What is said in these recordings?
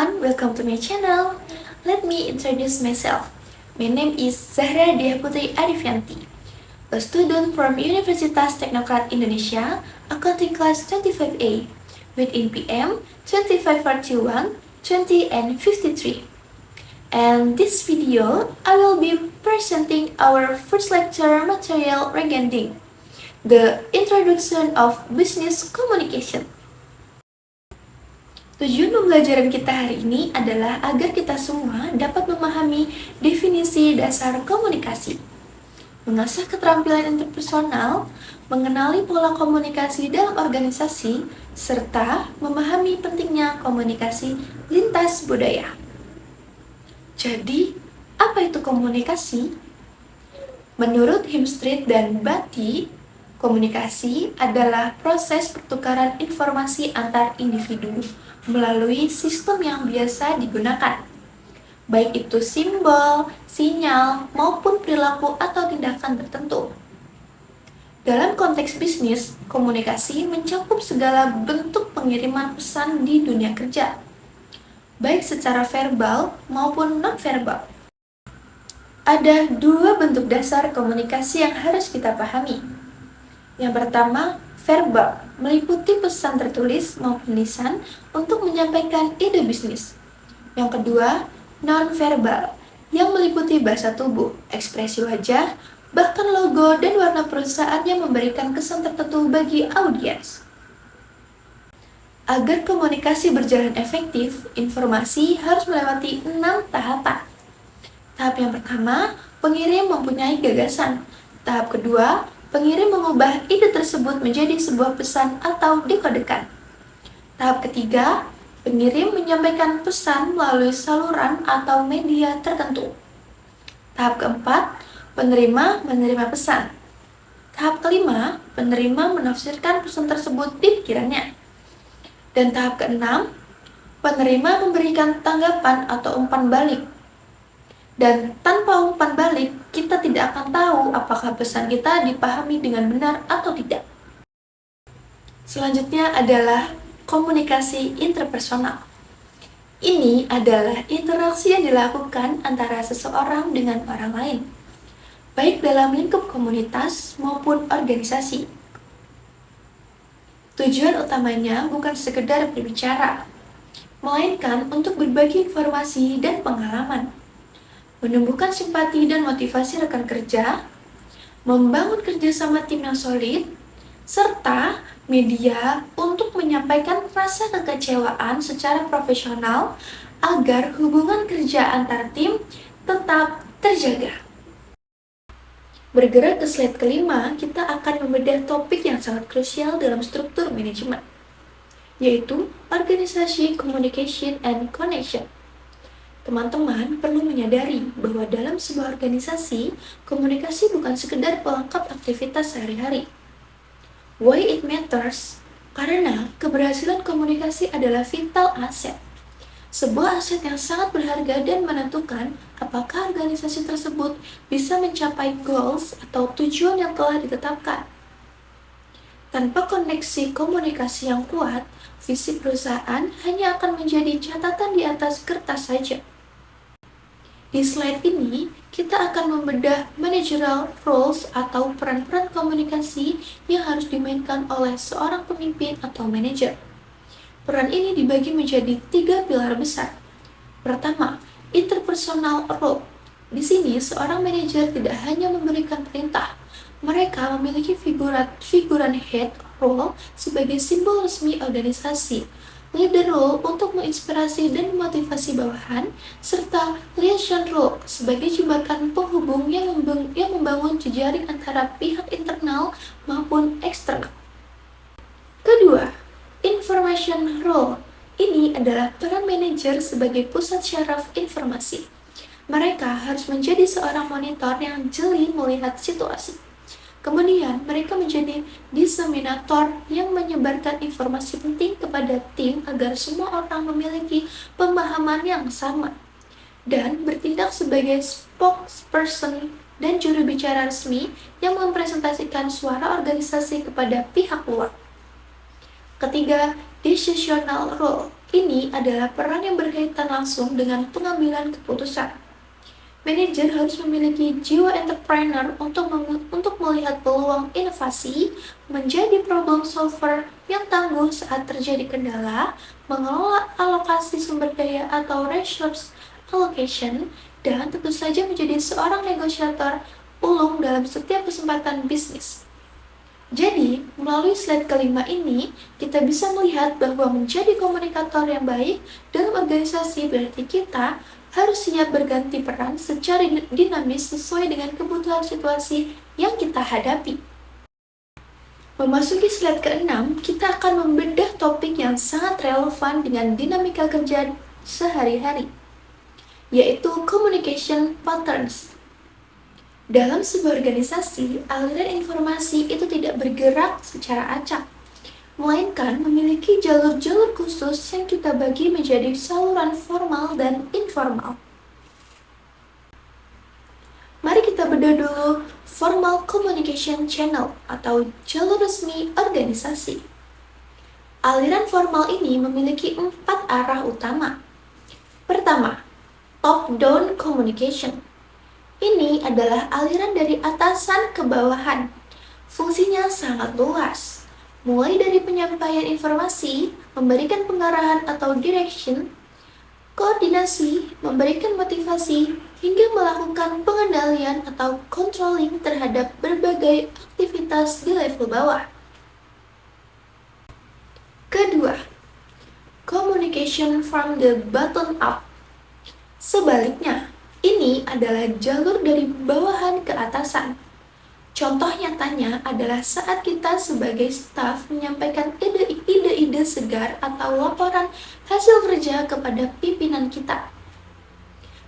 everyone, welcome to my channel. Let me introduce myself. My name is Zahra Dia Putri Arifianti, a student from Universitas Teknokrat Indonesia, accounting class 25A, with NPM 2541, 20, and 53. And this video, I will be presenting our first lecture material regarding the introduction of business communication. Tujuan pembelajaran kita hari ini adalah agar kita semua dapat memahami definisi dasar komunikasi, mengasah keterampilan interpersonal, mengenali pola komunikasi dalam organisasi, serta memahami pentingnya komunikasi lintas budaya. Jadi, apa itu komunikasi? Menurut Himstreet dan Batty, komunikasi adalah proses pertukaran informasi antar individu melalui sistem yang biasa digunakan, baik itu simbol, sinyal, maupun perilaku atau tindakan tertentu. Dalam konteks bisnis, komunikasi mencakup segala bentuk pengiriman pesan di dunia kerja, baik secara verbal maupun non-verbal. Ada dua bentuk dasar komunikasi yang harus kita pahami. Yang pertama, verbal, meliputi pesan tertulis maupun lisan untuk menyampaikan ide bisnis. Yang kedua, non-verbal, yang meliputi bahasa tubuh, ekspresi wajah, bahkan logo dan warna perusahaan yang memberikan kesan tertentu bagi audiens. Agar komunikasi berjalan efektif, informasi harus melewati 6 tahapan. Tahap yang pertama, pengirim mempunyai gagasan. Tahap kedua, pengirim mengubah ide tersebut menjadi sebuah pesan atau dikodekan. Tahap ketiga, pengirim menyampaikan pesan melalui saluran atau media tertentu. Tahap keempat, penerima menerima pesan. Tahap kelima, penerima menafsirkan pesan tersebut di pikirannya. Dan tahap keenam, penerima memberikan tanggapan atau umpan balik. Dan tanpa umpan balik, kita tidak akan tahu apakah pesan kita dipahami dengan benar atau tidak. Selanjutnya adalah komunikasi interpersonal. Ini adalah interaksi yang dilakukan antara seseorang dengan orang lain, baik dalam lingkup komunitas maupun organisasi. Tujuan utamanya bukan sekedar berbicara, melainkan untuk berbagi informasi dan pengalaman, menumbuhkan simpati dan motivasi rekan kerja, membangun kerjasama tim yang solid, serta media untuk menyampaikan rasa kekecewaan secara profesional agar hubungan kerja antar tim tetap terjaga. Bergerak ke slide kelima, kita akan membedah topik yang sangat krusial dalam struktur manajemen, yaitu organisasi, communication, and connection. Teman-teman perlu menyadari bahwa dalam sebuah organisasi, komunikasi bukan sekedar pelengkap aktivitas sehari-hari. Why it matters? Karena keberhasilan komunikasi adalah vital asset. Sebuah aset yang sangat berharga dan menentukan apakah organisasi tersebut bisa mencapai goals atau tujuan yang telah ditetapkan. Tanpa koneksi komunikasi yang kuat, visi perusahaan hanya akan menjadi catatan di atas kertas saja. Di slide ini, kita akan membedah managerial roles atau peran-peran komunikasi yang harus dimainkan oleh seorang pemimpin atau manajer. Peran ini dibagi menjadi 3 pilar besar. Pertama, interpersonal role. Di sini, seorang manajer tidak hanya memberikan perintah. Mereka memiliki figuran head role sebagai simbol resmi organisasi, leader role untuk menginspirasi dan memotivasi bawahan, serta liaison role sebagai jembatan penghubung yang membangun jejaring antara pihak internal maupun eksternal. Kedua, information role. Ini adalah peran manajer sebagai pusat syaraf informasi. Mereka harus menjadi seorang monitor yang jeli melihat situasi. Kemudian, mereka menjadi diseminator yang menyebarkan informasi penting kepada tim agar semua orang memiliki pemahaman yang sama, dan bertindak sebagai spokesperson dan juru bicara resmi yang mempresentasikan suara organisasi kepada pihak luar. Ketiga, decisional role. Ini adalah peran yang berkaitan langsung dengan pengambilan keputusan. Manajer harus memiliki jiwa entrepreneur untuk melihat peluang inovasi, menjadi problem solver yang tangguh saat terjadi kendala, mengelola alokasi sumber daya atau resource allocation, dan tentu saja menjadi seorang negosiator ulung dalam setiap kesempatan bisnis. Jadi, melalui slide kelima ini, kita bisa melihat bahwa menjadi komunikator yang baik dalam organisasi berarti kita harus siap berganti peran secara dinamis sesuai dengan kebutuhan situasi yang kita hadapi. Memasuki slide ke-6, kita akan membedah topik yang sangat relevan dengan dinamika kerja sehari-hari, yaitu communication patterns. Dalam sebuah organisasi, aliran informasi itu tidak bergerak secara acak, melainkan memiliki jalur-jalur khusus yang kita bagi menjadi saluran formal dan informal. Mari kita bedah dulu formal communication channel atau jalur resmi organisasi. Aliran formal ini memiliki 4 arah utama. Pertama, top-down communication. Ini adalah aliran dari atasan ke bawahan. Fungsinya sangat luas, mulai dari penyampaian informasi, memberikan pengarahan atau direction, koordinasi, memberikan motivasi, hingga melakukan pengendalian atau controlling terhadap berbagai aktivitas di level bawah. Kedua, communication from the bottom up. Sebaliknya, ini adalah jalur dari bawahan ke atasan. Contoh nyatanya adalah saat kita sebagai staf menyampaikan ide-ide segar atau laporan hasil kerja kepada pimpinan kita.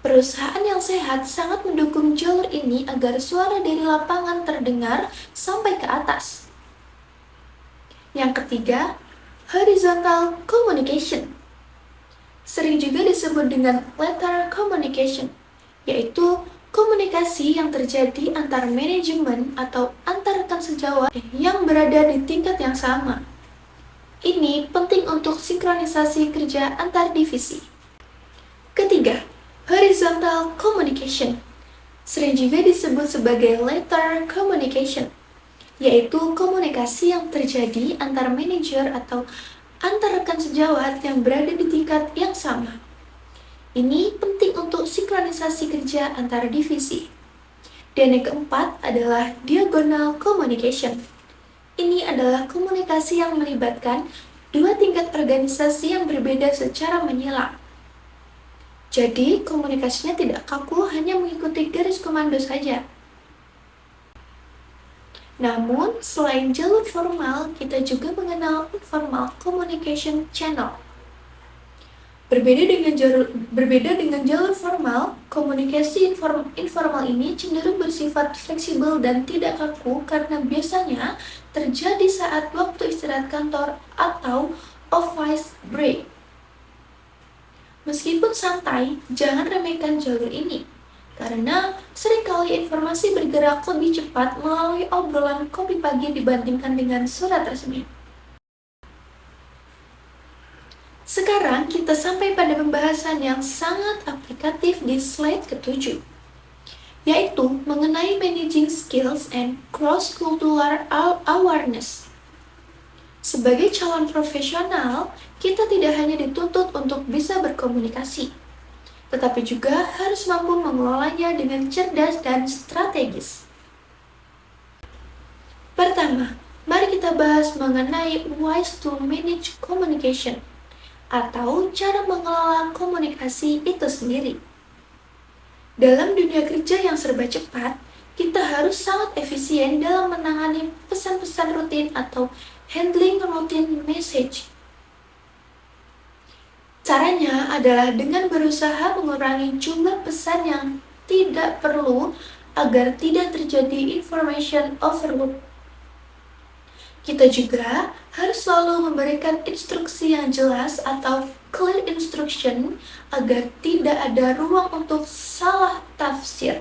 Perusahaan yang sehat sangat mendukung jalur ini agar suara dari lapangan terdengar sampai ke atas. Yang ketiga, horizontal communication. Sering juga disebut dengan lateral communication, yaitu komunikasi yang terjadi antar manajemen atau antar rekan sejawat yang berada di tingkat yang sama. Ini penting untuk sinkronisasi kerja antar divisi. Ketiga, horizontal communication. Sering juga disebut sebagai lateral communication, yaitu komunikasi yang terjadi antar manajer atau antar rekan sejawat yang berada di tingkat yang sama. Ini penting untuk sinkronisasi kerja antar divisi. Dan yang keempat adalah diagonal communication. Ini adalah komunikasi yang melibatkan dua tingkat organisasi yang berbeda secara menyilang. Jadi, komunikasinya tidak kaku hanya mengikuti garis komando saja. Namun, selain jalur formal, kita juga mengenal informal communication channel. Berbeda dengan jalur formal, komunikasi informal ini cenderung bersifat fleksibel dan tidak kaku karena biasanya terjadi saat waktu istirahat kantor atau office break. Meskipun santai, jangan remehkan jalur ini, karena seringkali informasi bergerak lebih cepat melalui obrolan kopi pagi dibandingkan dengan surat resmi. Sekarang kita sampai pada pembahasan yang sangat aplikatif di slide ke-7, yaitu mengenai managing skills and cross-cultural awareness. Sebagai calon profesional, kita tidak hanya dituntut untuk bisa berkomunikasi, tetapi juga harus mampu mengelolanya dengan cerdas dan strategis. Pertama, mari kita bahas mengenai ways to manage communication, atau cara mengelola komunikasi itu sendiri. Dalam dunia kerja yang serba cepat, kita harus sangat efisien dalam menangani pesan-pesan rutin atau handling routine message. Caranya adalah dengan berusaha mengurangi jumlah pesan yang tidak perlu agar tidak terjadi information overload. Kita juga harus selalu memberikan instruksi yang jelas atau clear instruction agar tidak ada ruang untuk salah tafsir.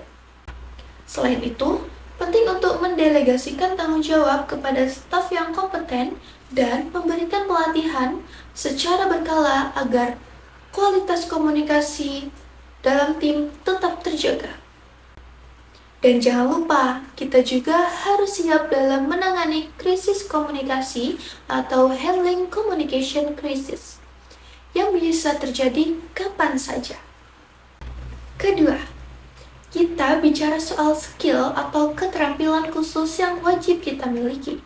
Selain itu, penting untuk mendelegasikan tanggung jawab kepada staf yang kompeten dan memberikan pelatihan secara berkala agar kualitas komunikasi dalam tim tetap terjaga. Dan jangan lupa, kita juga harus siap dalam menangani krisis komunikasi atau handling communication crisis yang bisa terjadi kapan saja. Kedua, kita bicara soal skill atau keterampilan khusus yang wajib kita miliki.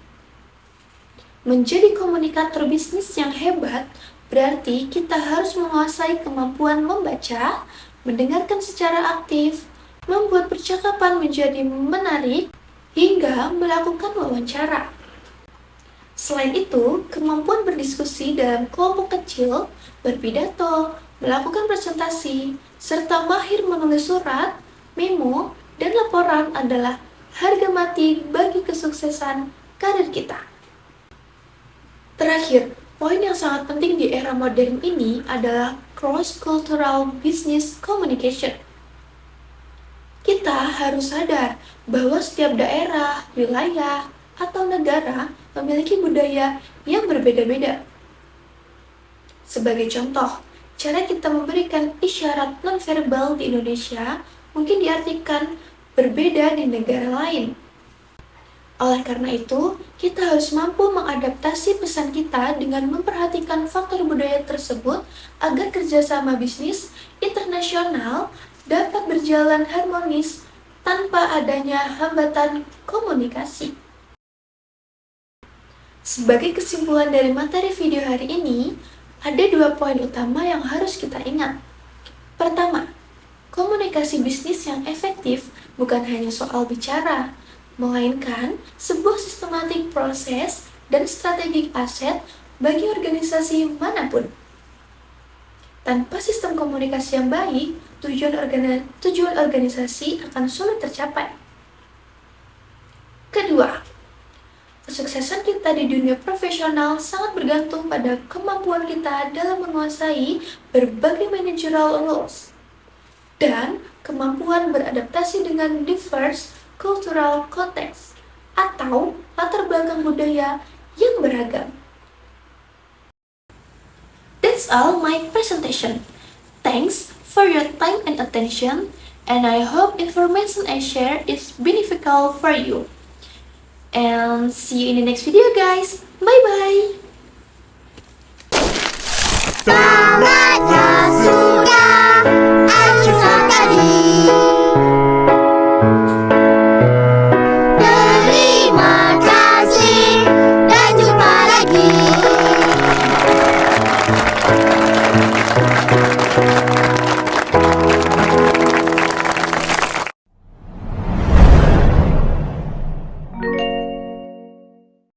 Menjadi komunikator bisnis yang hebat berarti kita harus menguasai kemampuan membaca, mendengarkan secara aktif, membuat percakapan menjadi menarik, hingga melakukan wawancara. Selain itu, kemampuan berdiskusi dalam kelompok kecil, berpidato, melakukan presentasi, serta mahir menulis surat, memo, dan laporan adalah harga mati bagi kesuksesan karir kita. Terakhir, poin yang sangat penting di era modern ini adalah cross-cultural business communication. Kita harus sadar bahwa setiap daerah, wilayah, atau negara memiliki budaya yang berbeda-beda. Sebagai contoh, cara kita memberikan isyarat nonverbal di Indonesia mungkin diartikan berbeda di negara lain. Oleh karena itu, kita harus mampu mengadaptasi pesan kita dengan memperhatikan faktor budaya tersebut agar kerjasama bisnis internasional dapat berjalan harmonis tanpa adanya hambatan komunikasi. Sebagai kesimpulan dari materi video hari ini, ada 2 poin utama yang harus kita ingat. Pertama, komunikasi bisnis yang efektif bukan hanya soal bicara, melainkan sebuah sistematik proses dan strategik aset bagi organisasi manapun. Tanpa sistem komunikasi yang baik, tujuan organisasi akan sulit tercapai. Kedua, kesuksesan kita di dunia profesional sangat bergantung pada kemampuan kita dalam menguasai berbagai managerial roles dan kemampuan beradaptasi dengan diverse cultural context atau latar belakang budaya yang beragam. That's all my presentation. Thanks for your time and attention, and I hope information I share is beneficial for you. And see you in the next video, guys. Bye bye.